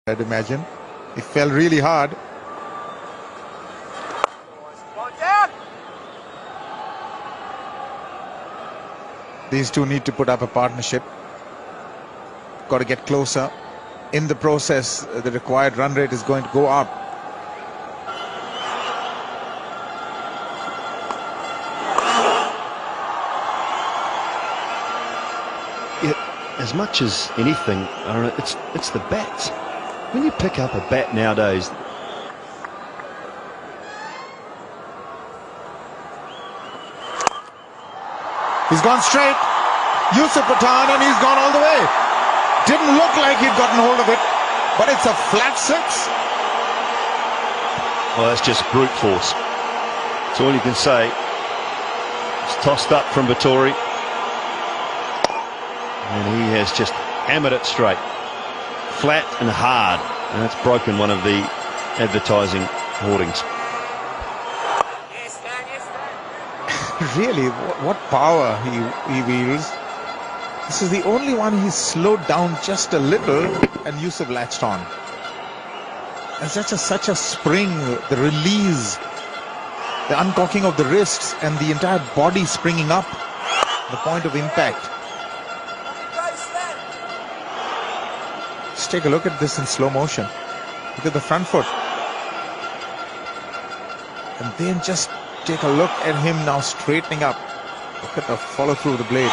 I'd imagine. It fell really hard. These two need to put up a partnership. Got to get closer. In the process, the required run rate is going to go up. As much as anything, it's the bats. When you pick up a bat nowadays, he's gone straight. Yusaf Pathan, and he's gone all the way. Didn't look like he'd gotten hold of it, but it's a flat six. Well, that's just brute force. That's all you can say. It's tossed up from Vittori, and he has just hammered it straight. Flat and hard, and that's broken one of the advertising hoardings. Really, what power he wields. This is the only one he's slowed down just a little, and Yusuf latched on. It's such a spring, the release, the uncocking of the wrists, and the entire body springing up, the point of impact. Just take a look at this in slow motion. Look at the front foot. And then just take a look at him now straightening up. Look at the follow through of the blade.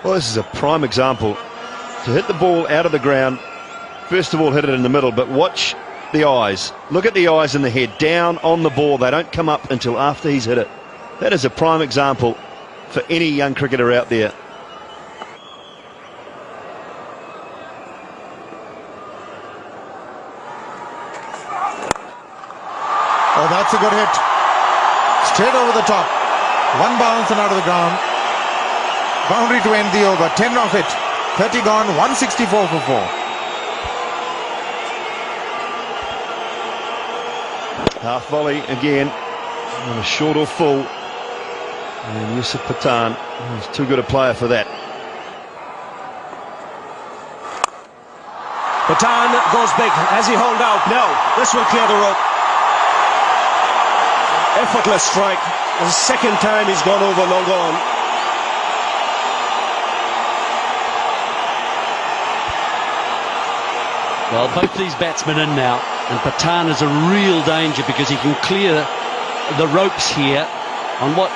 Well, this is a prime example. To hit the ball out of the ground, first of all hit it in the middle, but watch the eyes. Look at the eyes and the head down on the ball. They don't come up until after he's hit it. That is a prime example for any young cricketer out there. Oh, that's a good hit. Straight over the top. One bounce and out of the ground. Boundary to end the over. 10 off it. 30 gone. 164 for 4. Half volley again. On a short or full. And Yusaf Pathan is too good a player for that. Pathan goes big. Has he hold out? No. This will clear the rope. Effortless strike. The second time he's gone over long on. Well, both these batsmen in now, and Pathan is a real danger because he can clear the ropes here on what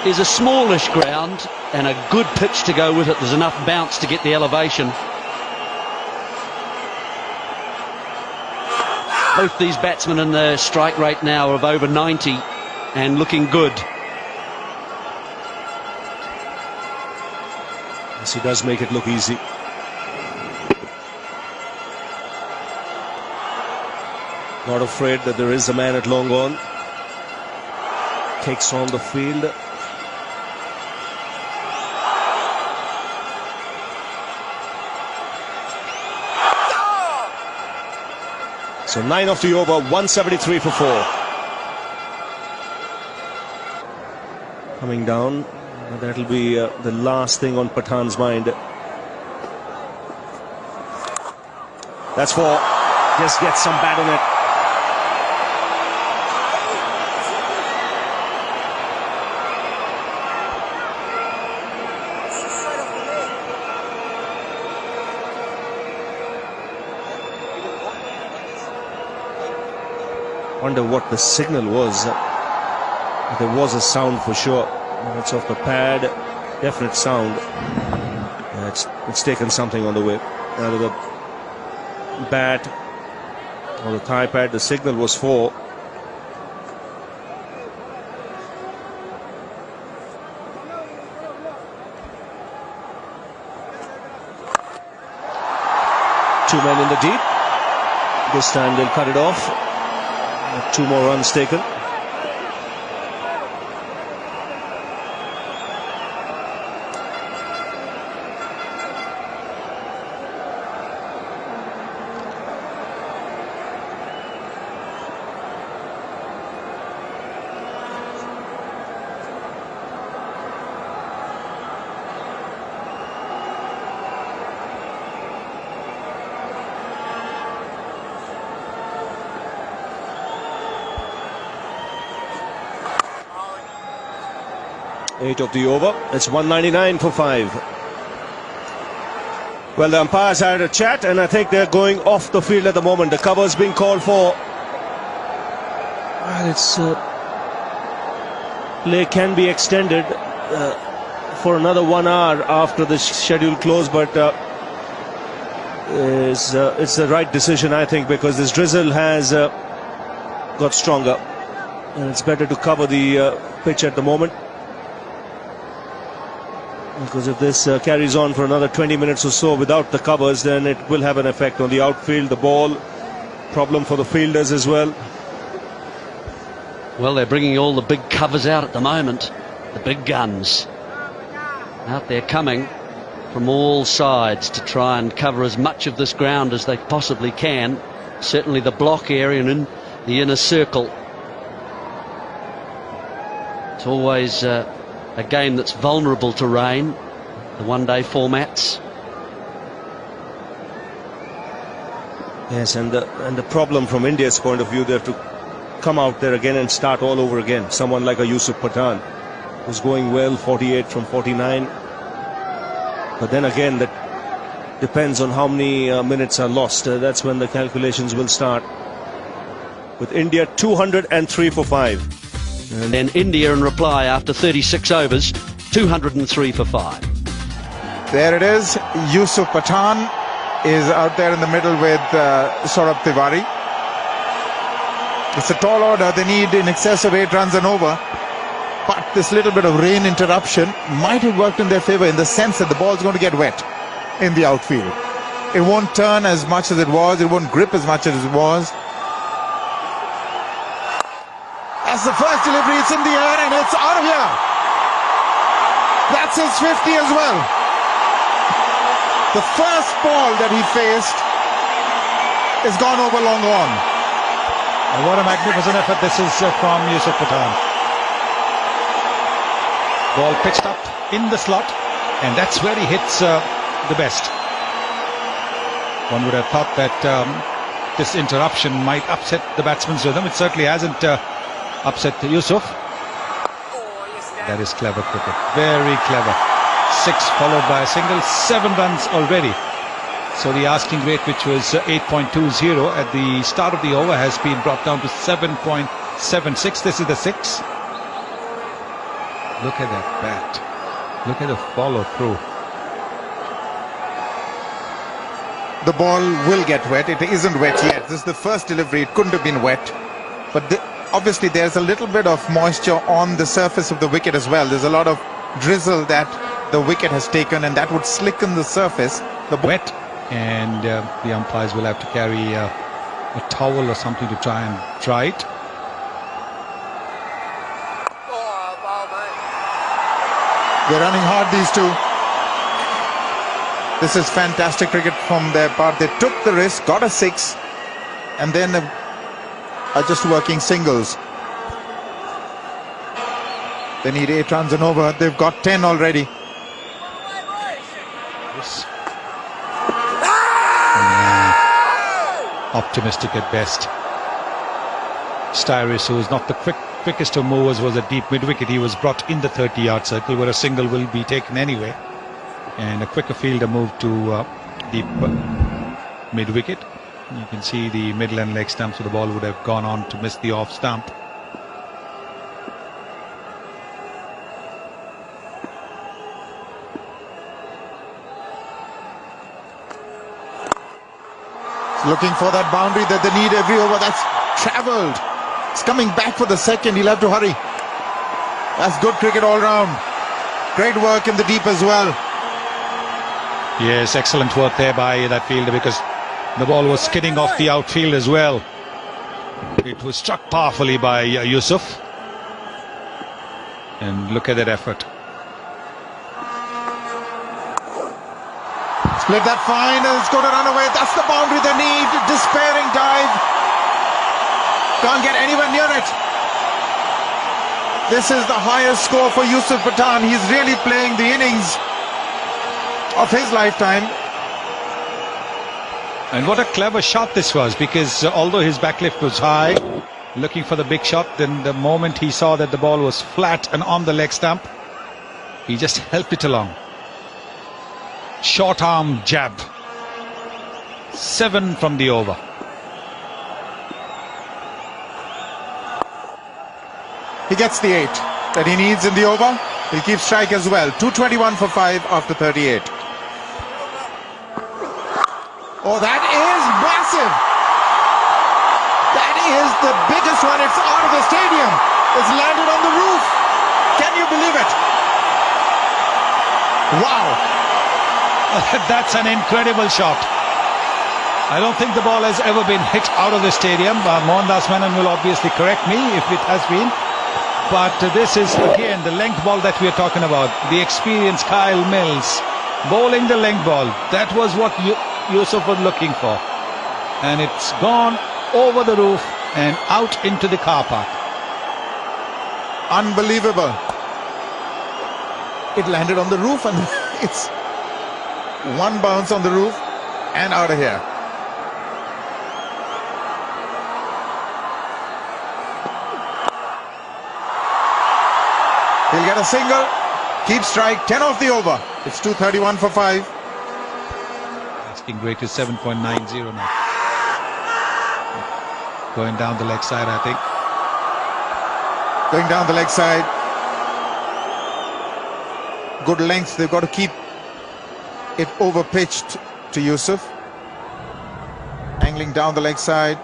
is a smallish ground and a good pitch to go with it. There's enough bounce to get the elevation. Both these batsmen in the strike rate now of over 90 and looking good. Yes, he does make it look easy. Not afraid that there is a man at long on. Takes on the field. So 9 off the over, 173 for 4. Coming down, that'll be the last thing on Pathan's mind. That's 4. Just get some bat on it. Wonder what the signal was. There was a sound for sure. It's off the pad. Definite sound. It's taken something on the way. Either the bat or the thigh pad. The signal was 4. Two men in the deep. This time they'll cut it off. 2 more runs taken. 8 of the over. It's 199 for 5. Well, the umpires had a chat, and I think they're going off the field at the moment. The cover's being called for. Well, it's play can be extended for another 1 hour after the scheduled close, but it's the right decision, I think, because this drizzle has got stronger, and it's better to cover the pitch at the moment. Because if this carries on for another 20 minutes or so without the covers, then it will have an effect on the outfield, the ball, problem for the fielders as well. Well, they're bringing all the big covers out at the moment. The big guns out there coming from all sides to try and cover as much of this ground as they possibly can. Certainly the block area and in the inner circle. It's always a game that's vulnerable to rain, the one-day formats. Yes, and the problem from India's point of view, they have to come out there again and start all over again. Someone like a Yusaf Pathan, who's going well, 48 from 49. But then again, that depends on how many minutes are lost. That's when the calculations will start. With India 203 for 5. And then India in reply after 36 overs, 203 for 5. There it is. Yusaf Pathan is out there in the middle with Saurabh Tiwari. It's a tall order. They need in excess of 8 runs and over. But this little bit of rain interruption might have worked in their favor in the sense that the ball's going to get wet in the outfield. It won't turn as much as it was. It won't grip as much as it was. That's the first delivery. It's in the air and it's out of here. That's his 50 as well. The first ball that he faced is gone over long on. What a magnificent effort this is from Yusaf Pathan. Ball pitched up in the slot, and that's where he hits the best. One would have thought that this interruption might upset the batsman's rhythm. It certainly hasn't upset Yusuf. That is clever cricket, very clever. 6 followed by a single, 7 runs already. So the asking rate, which was 8.20 at the start of the over, has been brought down to 7.76. This is the 6. Look at that bat. Look at the follow through. The ball will get wet. It isn't wet yet. This is the first delivery. It couldn't have been wet. But obviously there's a little bit of moisture on the surface of the wicket as well. There's a lot of drizzle that the wicket has taken, and that would slicken the surface. The wet, and the umpires will have to carry a towel or something to try and dry it. They're running hard, these two. This is fantastic cricket from their part. They took the risk, got a 6, and then are just working singles. They need 8 runs and over. They've got 10 already. Optimistic at best. Styris, who is not the quickest of movers, was a deep mid-wicket. He was brought in the 30-yard circle where a single will be taken anyway. And a quicker fielder moved to deep mid-wicket. You can see the middle and leg stump, so the ball would have gone on to miss the off stump. Looking for that boundary that they need every over. That's travelled. It's coming back for the second. He'll have to hurry. That's good cricket all round. Great work in the deep as well. Yes, excellent work there by that fielder, because the ball was skidding off the outfield as well. It was struck powerfully by Yusuf. And look at that effort. Split that fine, and it's going to run away. That's the boundary they need. Despairing dive. Can't get anywhere near it. This is the highest score for Yusaf Pathan. He's really playing the innings of his lifetime. And what a clever shot this was, because although his backlift was high, looking for the big shot, then the moment he saw that the ball was flat and on the leg stump, He just helped it along. Short arm jab. 7 from the over. He gets the 8 that he needs in the over. He'll keep strike as well. 221 for 5 after 38. Oh, that is massive. That is the biggest one. It's out of the stadium. It's landed on the roof. Can you believe it? Wow. That's an incredible shot. I don't think the ball has ever been hit out of the stadium. Mohandas Menon will obviously correct me if it has been. But this is, again, the length ball that we are talking about. The experienced Kyle Mills bowling the length ball. That was what Yusuf was looking for. And it's gone over the roof and out into the car park. Unbelievable. It landed on the roof and it's one bounce on the roof and out of here. He'll get a single, keep strike, 10 off the over. It's 231 for 5. Asking rate is 7.90 now. Going down the leg side, I think. Going down the leg side. Good length. They've got to keep it over pitched to Yusuf. Angling down the leg side.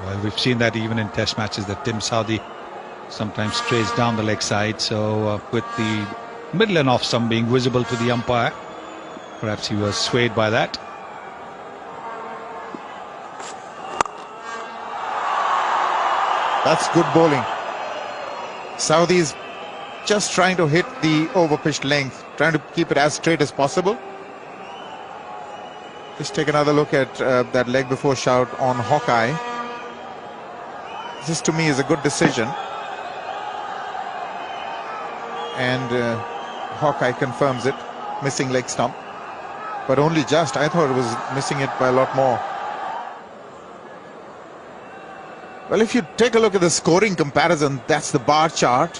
Well, we've seen that even in test matches that Tim Southee sometimes strays down the leg side. So with the middle and off stump being visible to the umpire, perhaps he was swayed by that. That's good bowling. Southee's just trying to hit the over-pitched length, trying to keep it as straight as possible. Just take another look at that leg before shout on Hawkeye. This to me is a good decision. And Hawkeye confirms it. Missing leg stump. But only just. I thought it was missing it by a lot more. Well, if you take a look at the scoring comparison, that's the bar chart.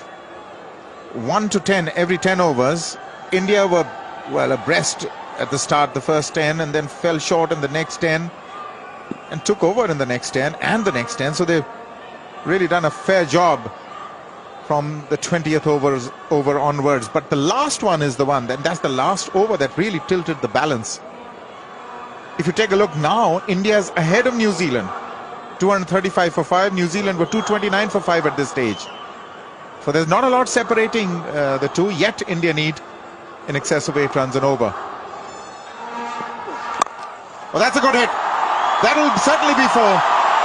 1 to 10 every 10 overs. India were, well, abreast at the start, the first 10, and then fell short in the next 10 and took over in the next 10 and the next 10. So they've really done a fair job from the 20th over onwards. But the last one is the one, that's the last over that really tilted the balance. If you take a look now, India's ahead of New Zealand. 235 for 5. New Zealand were 229 for 5 at this stage. So there's not a lot separating the two, yet India need in excess of 8 runs and over. Well, that's a good hit. That'll certainly be 4.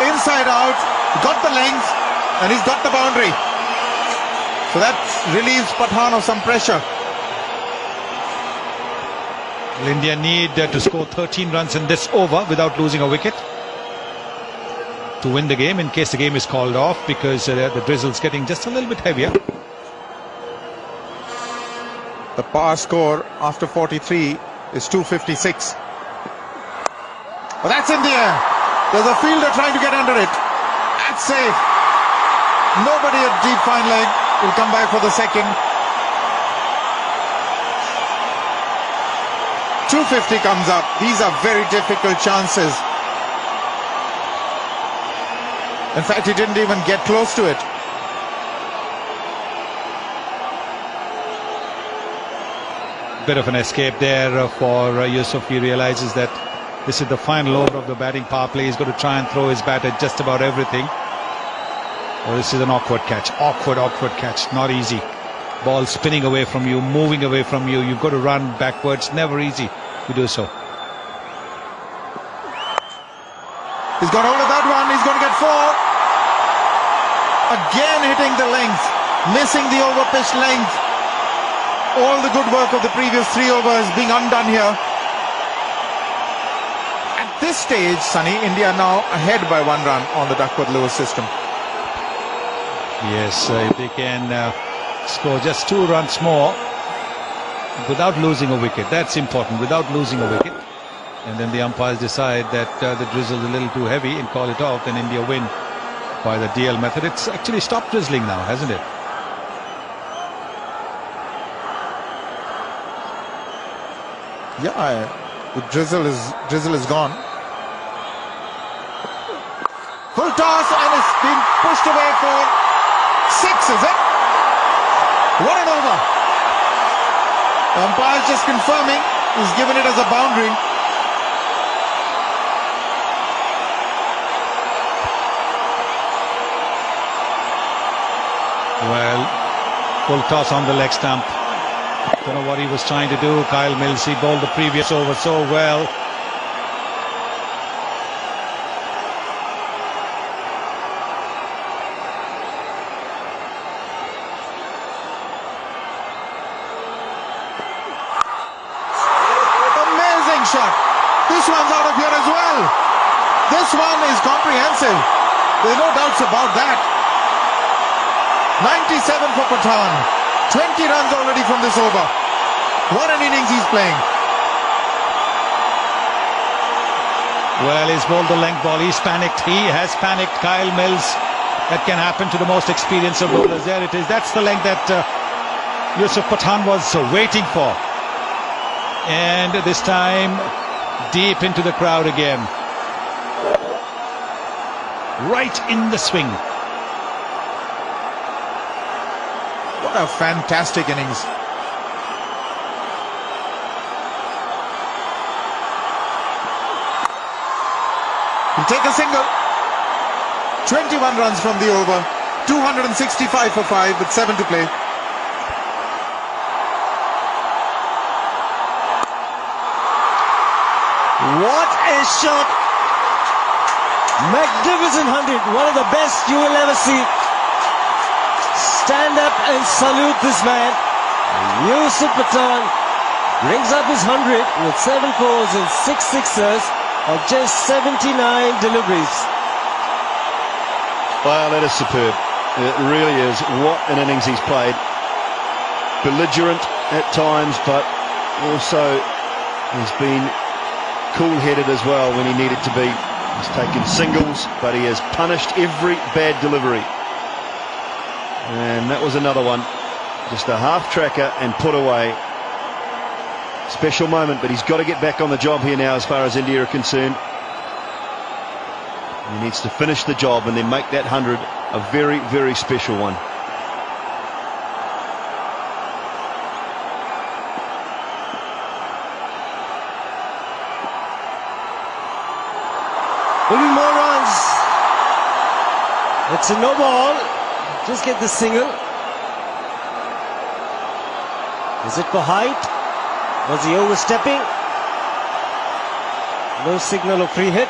Inside out, got the length, and he's got the boundary. So that relieves Pathan of some pressure. Will India need to score 13 runs in this over without losing a wicket to win the game, in case the game is called off, because the drizzle's getting just a little bit heavier. The par score after 43 is 256. Well, that's in the air. There's a fielder trying to get under it. That's safe. Nobody at deep fine leg. Will come back for the second. 250 comes up. These are very difficult chances. In fact, he didn't even get close to it. Bit of an escape there for Yusuf. He realizes that this is the final over of the batting power play. He's got to try and throw his bat at just about everything. Oh, this is an awkward catch. Awkward catch. Not easy. Ball spinning away from you, moving away from you. You've got to run backwards. Never easy to do so. He's got hold of that one. He's going to get 4. Again hitting the length. Missing the over-pitched length. All the good work of the previous 3 overs being undone here. At this stage, Sunny, India now ahead by 1 run on the Duckworth-Lewis system. Yes, if they can score just 2 runs more without losing a wicket, that's important, without losing a wicket. And then the umpires decide that the drizzle is a little too heavy and call it off, then India win by the DL method. It's actually stopped drizzling now, hasn't it? Yeah, the drizzle is gone. Full toss, and it's been pushed away for 6, is it? What an over. The umpire's just confirming. He's given it as a boundary. Well, full toss on the leg stump. Don't know what he was trying to do. Kyle Mills, he bowled the previous over so well. Amazing shot. This one's out of here as well. This one is comprehensive. There's no doubts about that. 97 for Pathan. 20 runs already from this over. What an innings he's playing. Well, he's bowled the length ball. He's panicked. He has panicked. Kyle Mills. That can happen to the most experienced of bowlers. There it is. That's the length that Yusaf Pathan was waiting for. And this time, deep into the crowd again. Right in the swing. What a fantastic innings. He'll take a single. 21 runs from the over. 265 for 5 with 7 to play. What a shot! Magnificent 100. One of the best you will ever see. Stand up and salute this man. Yusaf Pathan brings up his 100 with 7 fours and 6 sixes of just 79 deliveries. Well, that is superb. It really is. What an innings he's played. Belligerent at times, but also he's been cool-headed as well when he needed to be. He's taken singles, but he has punished every bad delivery. And that was another one. Just a half-tracker and put away. Special moment, but he's got to get back on the job here now as far as India are concerned. He needs to finish the job and then make that 100 a very, very special one. Will be more runs. It's a no ball. Just get the single. Is it for height? Was he overstepping? No signal of free hit.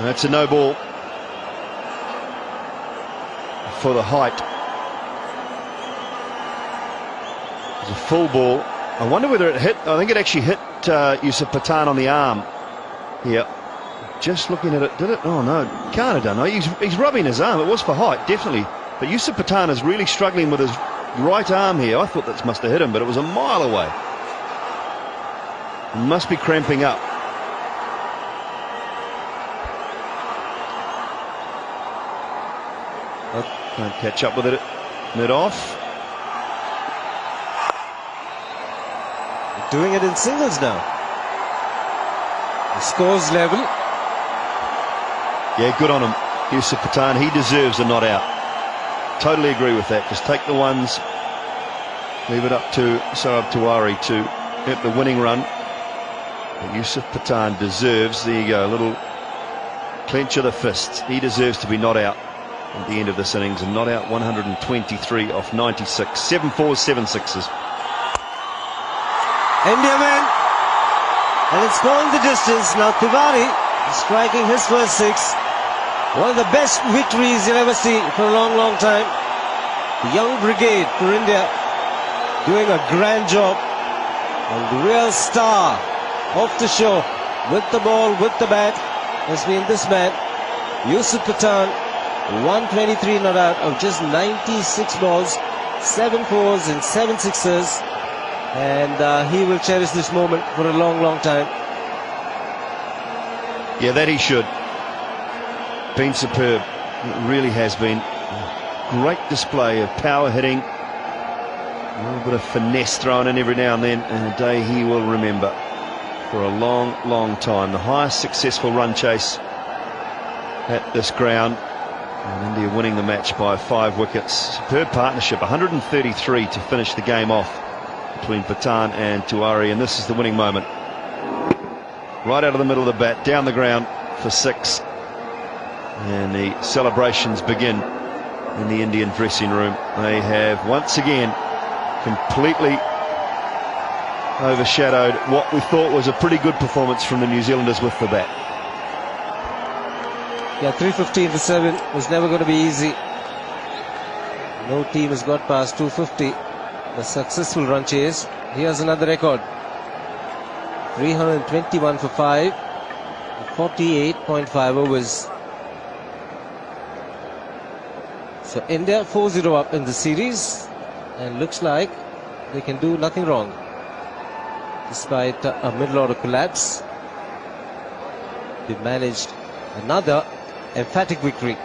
That's a no ball for the height. It's a full ball. I wonder whether it hit. I think it actually hit Yusaf Pathan on the arm here. Just looking at it, did it? Oh no, can't have done. No, he's rubbing his arm. It was for height, definitely. But Yusaf Pathan is really struggling with his right arm here. I thought that must have hit him, but it was a mile away. He must be cramping up. Can't catch up with it. Mid off. Doing it in singles now. The score's level. Yeah, good on him. Yusaf Pathan, he deserves a not out. Totally agree with that. Just take the ones. Leave it up to Sarab Tiwari to get the winning run. But Yusaf Pathan deserves, there you go, a little clench of the fists. He deserves to be not out at the end of this innings, and not out 123 off 96. 7 fours, 7 sixes. India man. And it's going the distance. Now Tiwari striking his first 6. One of the best victories you'll ever see for a long, long time. The young brigade for India doing a grand job. And the real star of the show with the ball, with the bat, has been this man, Yusaf Pathan. 123 not out of just 96 balls, 7 fours and 7 sixes. And he will cherish this moment for a long, long time. Yeah, that he should. Been superb. It really has been. Great display of power hitting. A little bit of finesse thrown in every now and then, and a day he will remember for a long, long time. The highest successful run chase at this ground, and India winning the match by 5 wickets. Superb partnership, 133 to finish the game off between Pathan and Tiwari, and this is the winning moment. Right out of the middle of the bat, down the ground for 6, and the celebrations begin in the Indian dressing room. They have once again completely overshadowed what we thought was a pretty good performance from the New Zealanders with the bat. Yeah, 315 for 7 was never going to be easy. No team has got past 250. A successful run chase. Here's another record. 321 for 5. 48.5 overs. So India 4-0 up in the series, and looks like they can do nothing wrong. Despite a middle order collapse, they managed another emphatic victory.